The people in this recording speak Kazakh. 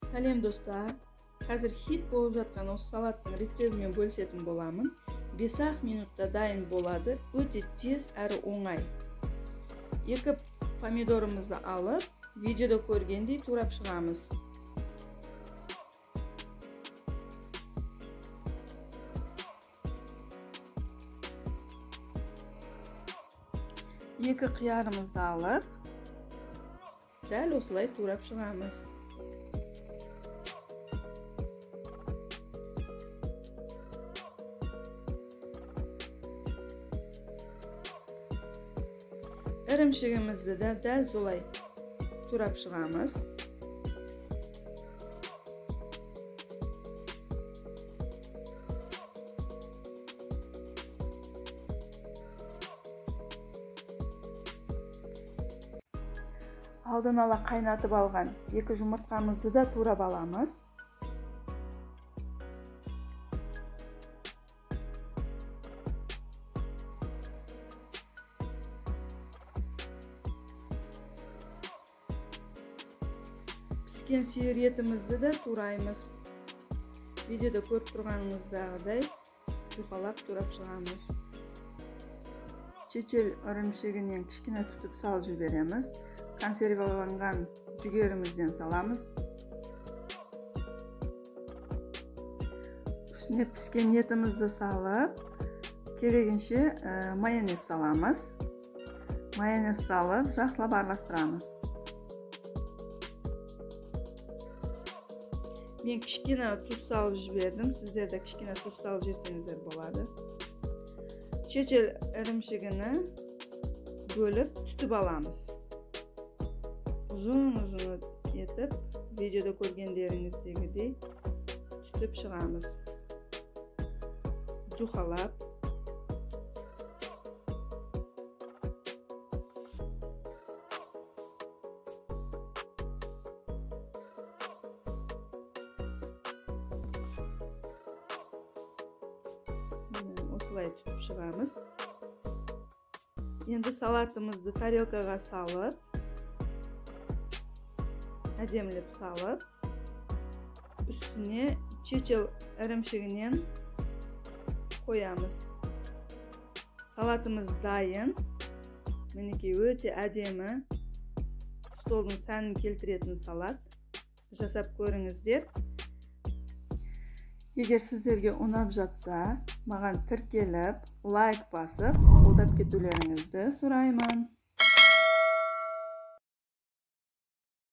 Салем достар. Қазір хит болып жатқан осы салаттың рецептімен бөлісетін боламын. 5 минутта дайын болады. Өте тез әрі оңай. 2 помидорымызды алып, видеода көргендей турап шығамыз. Екі қиярымызды алып, дәл осылай турап шығамыз. Ірімшігімізді де дәл солай турап шығамыз. Алдын ала қайнатып алған 2 жұмыртқамызды да турап аламыз. Піскен сиыр етімізді де тураймыз. Видеода көріп тұрғаныңыздағыдай жұқалап турап шығамыз. Чечел ірімшігінен кішкене тұтып салып жібереміз. Консерваланған жүгерімізден саламыз. Үстіне піскен етімізді салып, керегенше майонез саламыз. Майонез салып, жақсылап араластырамыз. Мен кішкене тұз салып жібердім. Сіздер де кішкене тұз салып жіберсеңіздер болады. Чечел ірімшігіні бөліп түтіп аламыз. Uzun етіп, видеода көргендеріңіздегідей түтіп шығамыз. Жұқалап. Осылай түтіп шығамыз. Енді салатымызды тарелкаға салып, әдемілеп салып, үстіне чечел ірімшігінен қоямыз. Салатымыз дайын. Мінекей өте әдемі, столдың сәнін келтіретін салат. Жасап көріңіздер. Егер сіздерге ұнап жатса, маған тіркеліп, лайк басып, қолдап кетулеріңізді сұраймын.